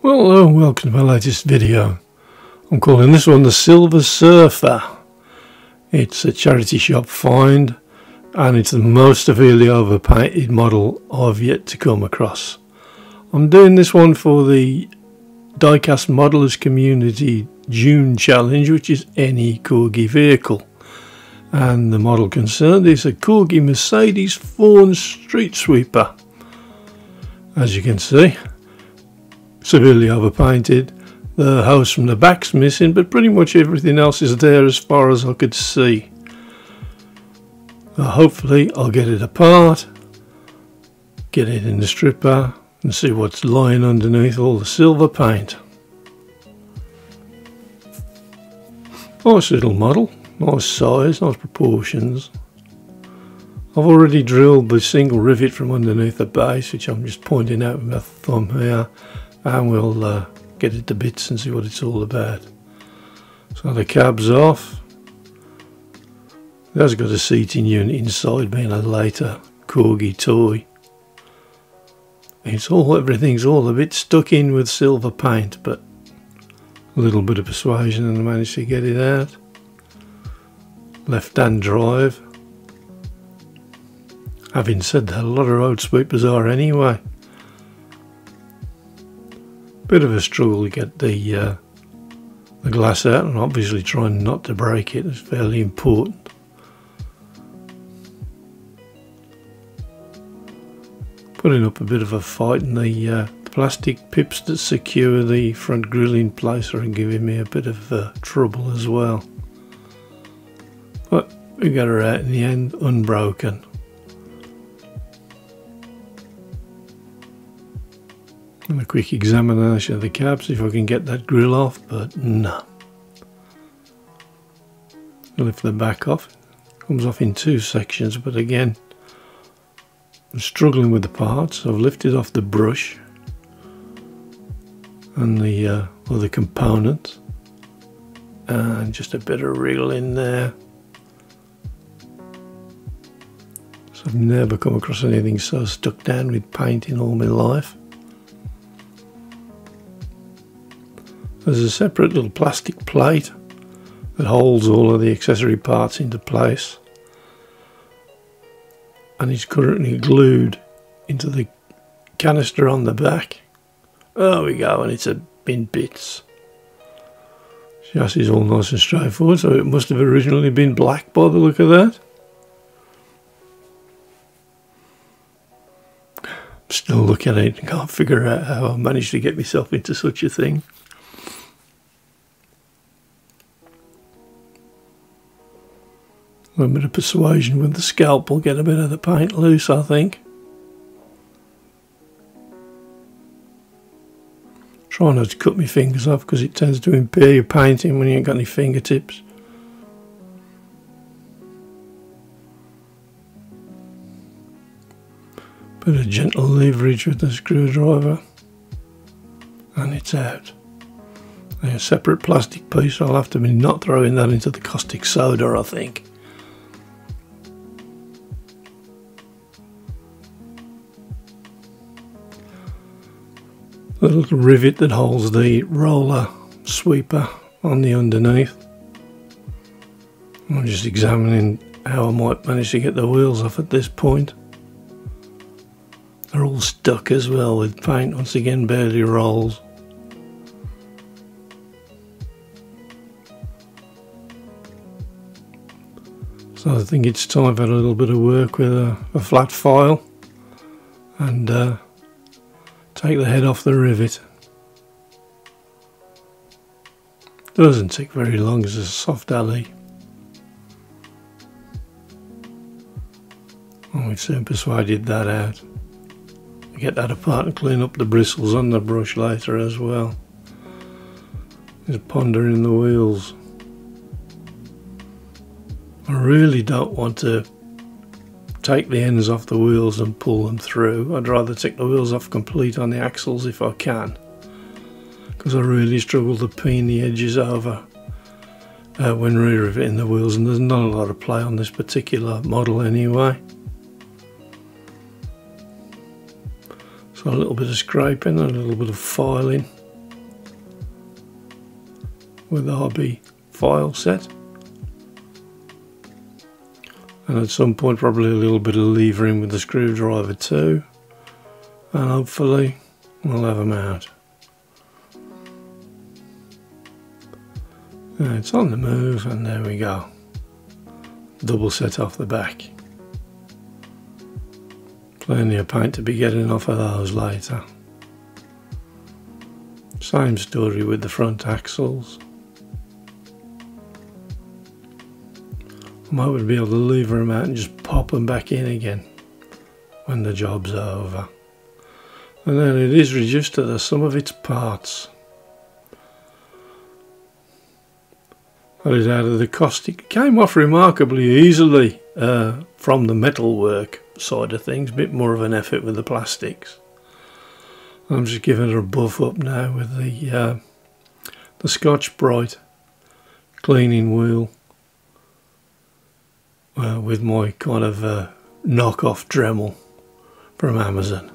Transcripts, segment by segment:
Well, hello and welcome to my latest video. I'm calling this one the Silver Surfer. It's a charity shop find and it's the most severely overpainted model I've yet to come across. I'm doing this one for the Diecast Modelers Community June Challenge, which is any Corgi vehicle. And the model concerned is a Corgi Mercedes Faun street sweeper. As you can see, severely overpainted. The hose from the back's missing, but pretty much everything else is there as far as I could see. Hopefully I'll get it apart, get it in the stripper and see what's lying underneath all the silver paint. Nice little model, nice size, nice proportions. I've already drilled the single rivet from underneath the base, which I'm just pointing out with my thumb here, and we'll get it to bits and see what it's all about. So the cab's off. It has got a seating unit inside, being a later Corgi toy. Everything's all a bit stuck in with silver paint, but a little bit of persuasion and I managed to get it out. Left-hand drive. Having said that, a lot of road sweepers are anyway. Bit of a struggle to get the glass out, and obviously trying not to break it is fairly important. Putting up a bit of a fight, and the plastic pips that secure the front grille in place are giving me a bit of trouble as well. But we got her out in the end, unbroken. And a quick examination of the cab, see if I can get that grill off, but no. Lift the back off. Comes off in two sections, but again, I'm struggling with the parts. I've lifted off the brush and the other component, and just a bit of wriggle in there. So I've never come across anything so stuck down with paint in all my life. There's a separate little plastic plate that holds all of the accessory parts into place, and it's currently glued into the canister on the back. There we go, and it's in bits. Chassis is all nice and straightforward, so it must have originally been black by the look of that. Still looking at it and can't figure out how I managed to get myself into such a thing. A little bit of persuasion with the scalp will get a bit of the paint loose, I think. Try not to cut my fingers off because it tends to impair your painting when you ain't got any fingertips. Bit of gentle leverage with the screwdriver and it's out. A separate plastic piece, I'll have to be not throwing that into the caustic soda, I think. The little rivet that holds the roller sweeper on the underneath. I'm just examining how I might manage to get the wheels off at this point. They're all stuck as well with paint, once again barely rolls. So I think it's time for a little bit of work with a flat file and take the head off the rivet. Doesn't take very long, it's a soft alley. And we've soon persuaded that out. Get that apart and clean up the bristles on the brush later as well. Just pondering the wheels. I really don't want to take the ends off the wheels and pull them through. I'd rather take the wheels off complete on the axles if I can, because I really struggle to peen the edges over when re-riveting the wheels, and there's not a lot of play on this particular model anyway. So a little bit of scraping and a little bit of filing. with the hobby file set. And at some point probably a little bit of levering with the screwdriver too. And hopefully we'll have them out. It's on the move, and there we go. Double set off the back. Plenty of paint to be getting off of those later. Same story with the front axles. I'm hoping to be able to lever them out and just pop them back in again when the job's over. And then it is reduced to the sum of its parts. That is out of the cost. It came off remarkably easily from the metalwork side of things. A bit more of an effort with the plastics. I'm just giving it a buff up now with the Scotch-Brite cleaning wheel with my kind of knockoff Dremel from Amazon.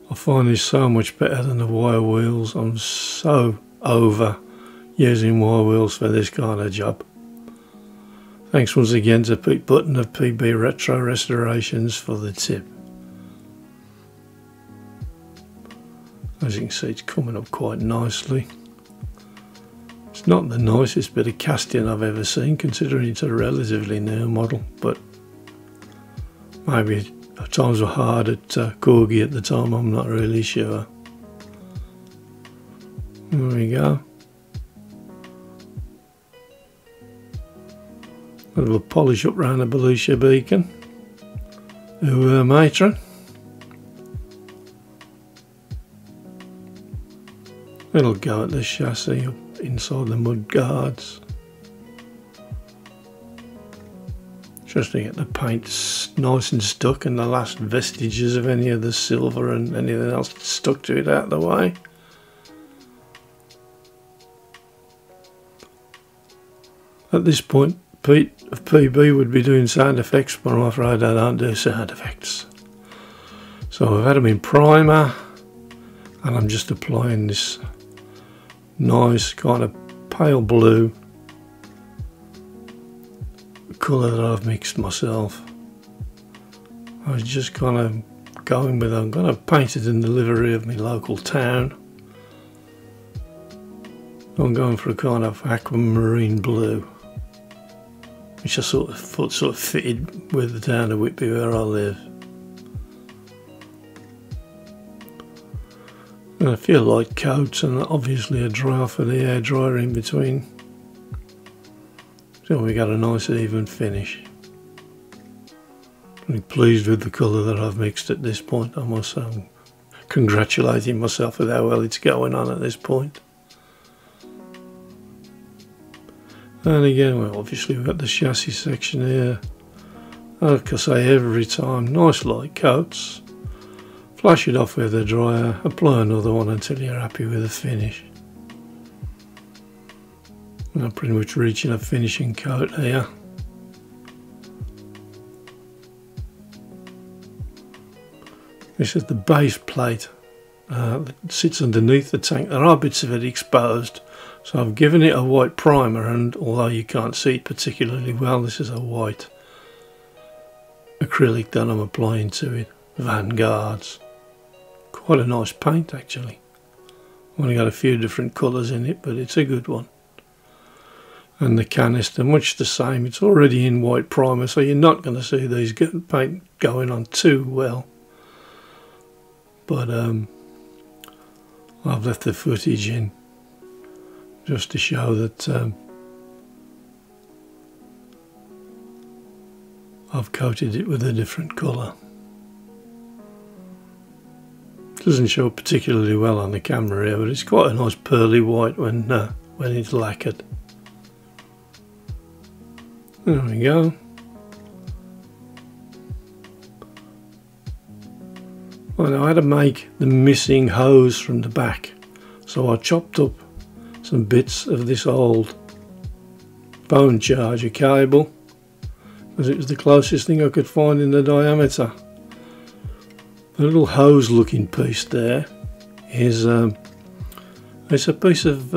I find this so much better than the wire wheels. I'm so over using wire wheels for this kind of job. Thanks once again to Pete Button of PB Retro Restorations for the tip. As you can see, it's coming up quite nicely. It's not the nicest bit of casting I've ever seen, considering it's a relatively new model, but maybe times were hard at Corgi at the time, I'm not really sure. There we go. Bit of a polish up round the Belushi beacon. Ooh, matron. It'll go at the chassis up inside the mud guards. Just to get the paint nice and stuck and the last vestiges of any of the silver and anything else stuck to it out of the way. At this point, Pete of PB would be doing sound effects, but I'm afraid I don't do sound effects. So I've had them in primer, and I'm just applying this nice kind of pale blue colour that I've mixed myself. I was just kind of going with it. I'm going to paint it in the livery of my local town. I'm going for a kind of aquamarine blue, which I sort of fitted with the town of Whitby where I live. And a few light coats and obviously a dry off of the air dryer in between. So we got a nice even finish. I'm pleased with the colour that I've mixed at this point. I must say, I'm congratulating myself with how well it's going on at this point. And again, well, obviously we've got the chassis section here. Like I say every time, nice light coats. Flash it off with the dryer, apply another one until you're happy with the finish. I'm pretty much reaching a finishing coat here. This is the base plate that sits underneath the tank. There are bits of it exposed, so I've given it a white primer, and although you can't see it particularly well, this is a white acrylic that I'm applying to it. Vanguards. Quite a nice paint actually. Only got a few different colours in it, but it's a good one. And the canister, much the same, it's already in white primer, so you're not going to see these paint going on too well. But I've left the footage in just to show that I've coated it with a different colour. Doesn't show particularly well on the camera here, but it's quite a nice pearly white when it's lacquered. There we go. Well, now I had to make the missing hose from the back, so I chopped up some bits of this old phone charger cable, because it was the closest thing I could find in the diameter. The little hose looking piece there is It's a piece of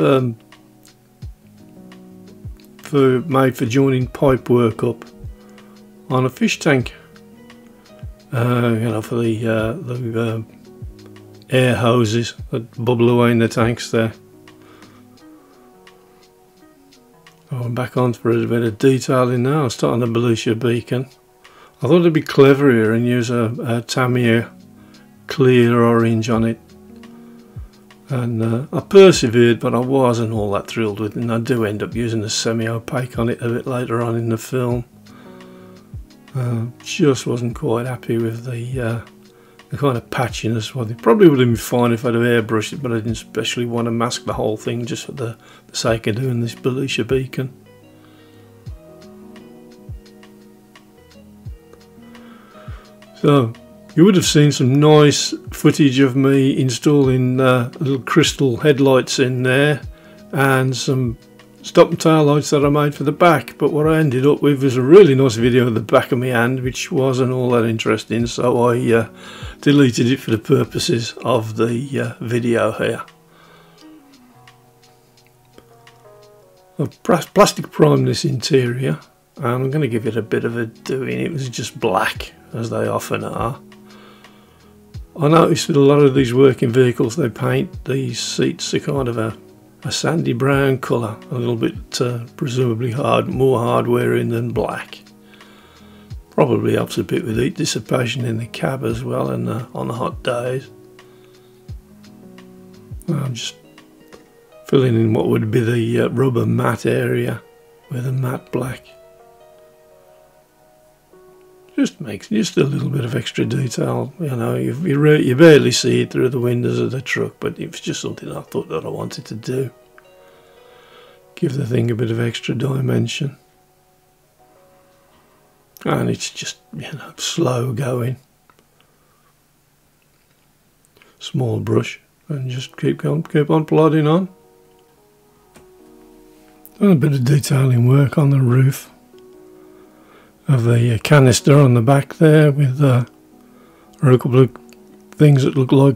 made for joining pipe work up on a fish tank. You know, for the air hoses that bubble away in the tanks there. I'm back on for a bit of detailing now. I'm starting a Belushi beacon. I thought it'd be clever here and use a Tamiya clear orange on it. And I persevered, but I wasn't all that thrilled with it, and I do end up using a semi-opaque on it a bit later on in the film. Just wasn't quite happy with the kind of patchiness. Well, it probably would have been fine if I'd have airbrushed it, but I didn't especially want to mask the whole thing just for the sake of doing this Belushi beacon. So, you would have seen some nice footage of me installing little crystal headlights in there and some stop and tail lights that I made for the back, but what I ended up with was a really nice video of the back of my hand, which wasn't all that interesting, so I deleted it for the purposes of the video here. I've plastic primed this interior and I'm going to give it a bit of a doing. It was just black, as they often are. I noticed with a lot of these working vehicles they paint these seats a kind of a sandy brown colour, a little bit presumably more hardware in than black. Probably helps a bit with heat dissipation in the cab as well, and on the hot days. I'm just filling in what would be the rubber mat area with a matte black. Just makes just a little bit of extra detail, you know. You barely see it through the windows of the truck, but it was just something I thought that I wanted to do. Give the thing a bit of extra dimension. And it's just, you know, slow going. Small brush, and just keep on plodding on. Done a bit of detailing work on the roof of the canister on the back there, with a couple of things that look like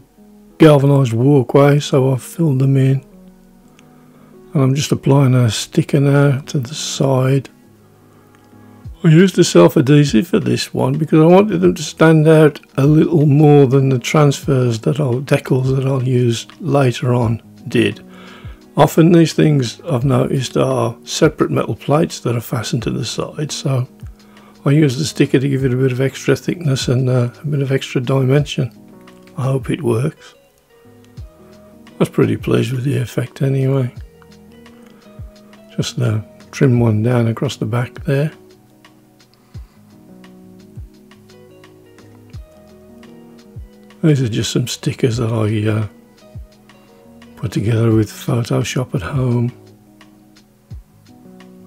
galvanised walkways, so I've filled them in. And I'm just applying a sticker now to the side. I used the self-adhesive for this one because I wanted them to stand out a little more than the transfers decals that I'll use later on did. Often these things, I've noticed, are separate metal plates that are fastened to the side, so I use the sticker to give it a bit of extra thickness and a bit of extra dimension. I hope it works. I was pretty pleased with the effect anyway. Just trim one down across the back there. These are just some stickers that I put together with Photoshop at home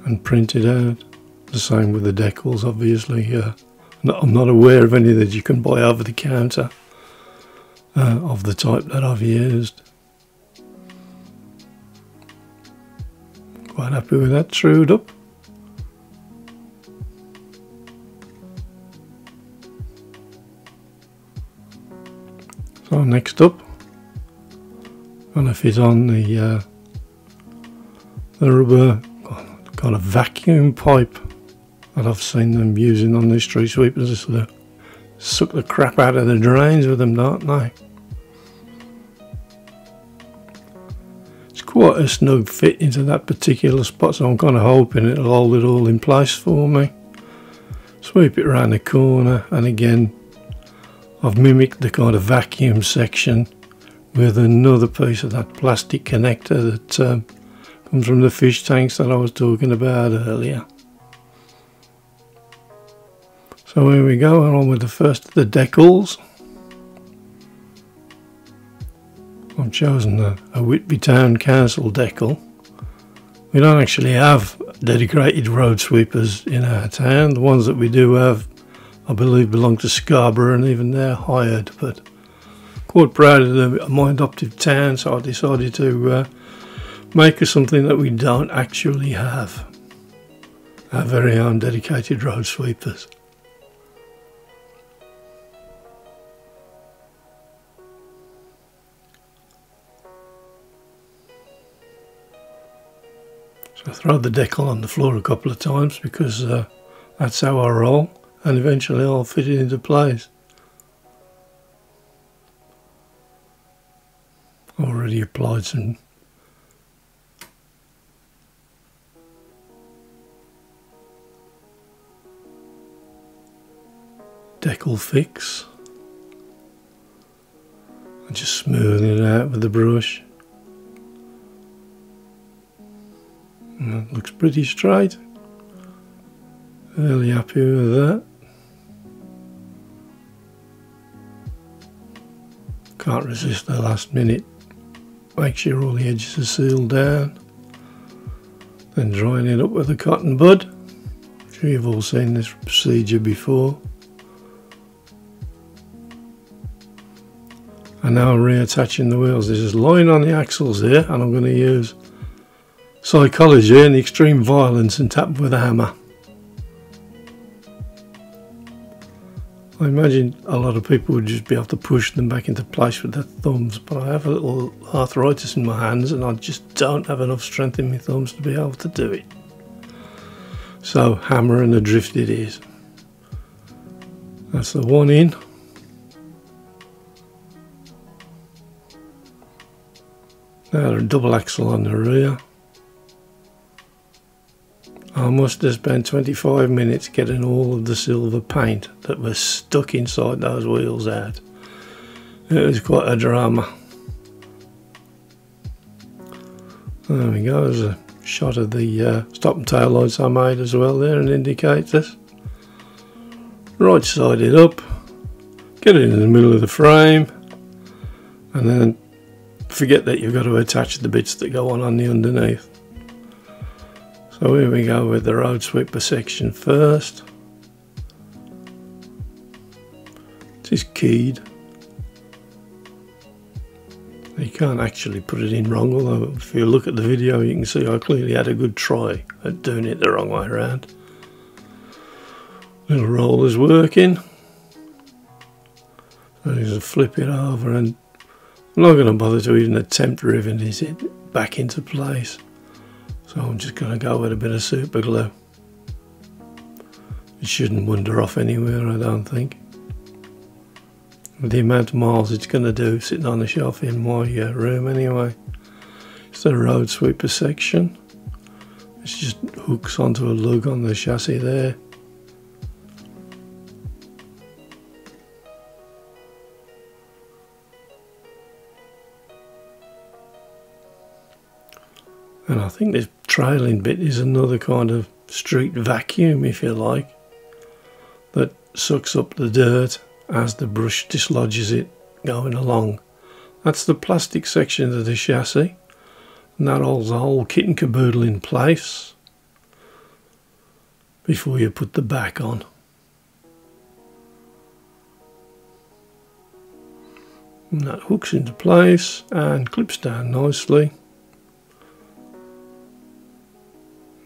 and printed out. The same with the decals, obviously. I'm not aware of any that you can buy over the counter of the type that I've used. Quite happy with that, trued up. So next up, I'm going to fit on the rubber kind of vacuum pipe that I've seen them using on these street sweepers. They sort of suck the crap out of the drains with them, don't they? It's quite a snug fit into that particular spot, so I'm kind of hoping it'll hold it all in place for me. Sweep it around the corner, and again I've mimicked the kind of vacuum section with another piece of that plastic connector that comes from the fish tanks that I was talking about earlier. So here we go, we're on with the first of the decals. I've chosen a Whitby Town Council decal. We don't actually have dedicated road sweepers in our town. The ones that we do have, I believe, belong to Scarborough, and even they're hired, but quite proud of my adoptive town, so I decided to make us something that we don't actually have. Our very own dedicated road sweepers. I throw the decal on the floor a couple of times because that's how I roll, and eventually I'll fit it into place. Already applied some decal fix. I'm just smoothing it out with the brush. And it looks pretty straight. Really happy with that. Can't resist the last minute. Make sure all the edges are sealed down. Then drying it up with a cotton bud. I'm sure you've all seen this procedure before. And now reattaching the wheels. There's a line on the axles here, and I'm going to use Psychology and Extreme Violence and tap with a hammer. I imagine a lot of people would just be able to push them back into place with their thumbs, but I have a little arthritis in my hands and I just don't have enough strength in my thumbs to be able to do it. So hammer and adrift it is. That's the one in. Now a double axle on the rear. I must have spent 25 minutes getting all of the silver paint that was stuck inside those wheels out. It was quite a drama. There we go, there's a shot of the stop and tail lights I made as well there, and indicators. Right side it up, get it in the middle of the frame, and then forget that you've got to attach the bits that go on the underneath. So here we go with the road sweeper section first. It is keyed. You can't actually put it in wrong, although if you look at the video you can see I clearly had a good try at doing it the wrong way around. Little roller's working. So just flip it over, and I'm not going to bother to even attempt riveting it back into place. So I'm just going to go with a bit of super glue. It shouldn't wander off anywhere, I don't think. With the amount of miles it's going to do sitting on the shelf in my room anyway. It's the road sweeper section. It just hooks onto a lug on the chassis there. And I think this trailing bit is another kind of street vacuum, if you like, that sucks up the dirt as the brush dislodges it going along. That's the plastic section of the chassis, and that holds the whole kit and caboodle in place before you put the back on. And that hooks into place and clips down nicely.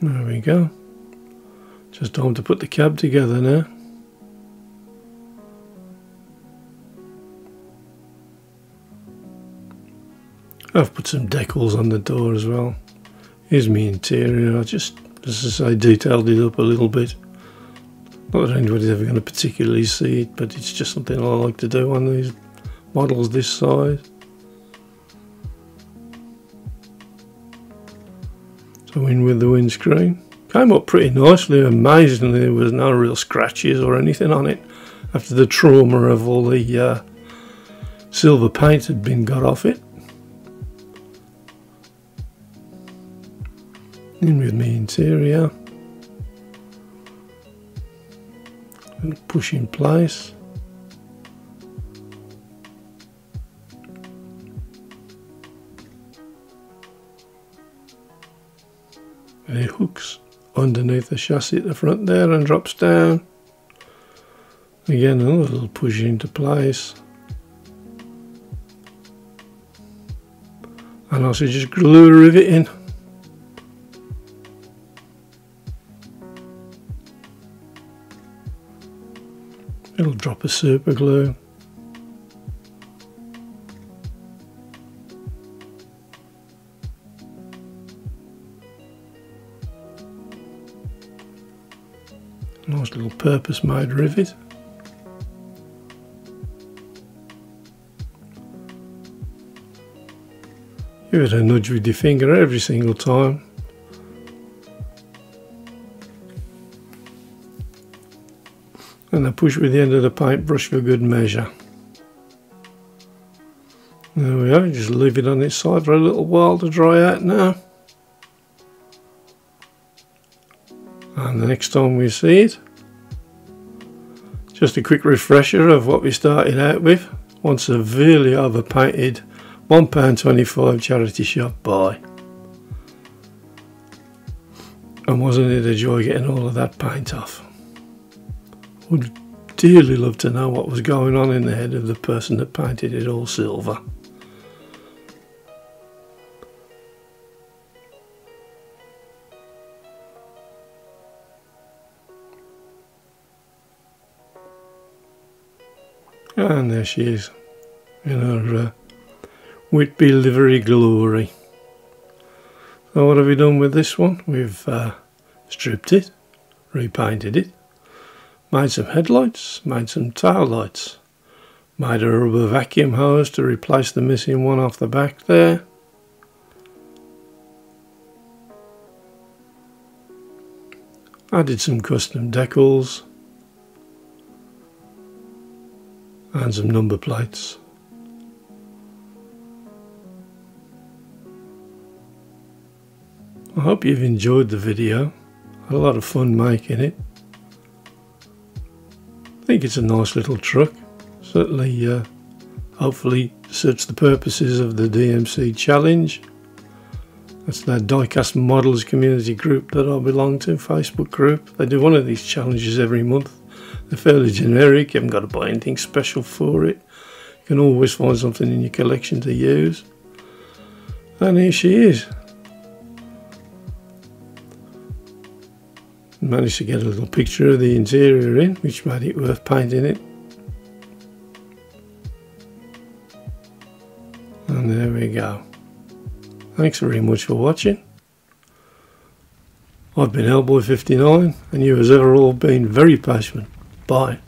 There we go. Just time to put the cab together now. I've put some decals on the door as well. Here's my interior. I just, as I say, detailed it up a little bit. Not that anybody's ever going to particularly see it, but it's just something I like to do on these models this size. So in with the windscreen. Came up pretty nicely. Amazingly, there was no real scratches or anything on it after the trauma of all the silver paint had been got off it. In with my interior. And push in place. It hooks underneath the chassis at the front there and drops down. Again, another little push into place. And also just glue a rivet in. It'll drop a super glue. Nice little purpose-made rivet. Give it a nudge with your finger every single time. And I push with the end of the paintbrush for good measure. There we go, just leave it on its side for a little while to dry out now. And the next time we see it, just a quick refresher of what we started out with. One severely overpainted £1.25 charity shop buy. And wasn't it a joy getting all of that paint off? Would dearly love to know what was going on in the head of the person that painted it all silver. And there she is in her Whitby livery glory. So what have we done with this one? We've stripped it, repainted it, made some headlights, made some tail lights, made a rubber vacuum hose to replace the missing one off the back there. Added some custom decals and some number plates. I hope you've enjoyed the video. Had a lot of fun making it. I think it's a nice little truck. Certainly, hopefully suits the purposes of the DMC challenge. That's the Diecast Models community group that I belong to, Facebook group. They do one of these challenges every month. They're fairly generic, you haven't got to buy anything special for it. You can always find something in your collection to use. And here she is. Managed to get a little picture of the interior in, which made it worth painting it. And there we go. Thanks very much for watching. I've been Hellboy59, and you as ever all been very patient. Bye.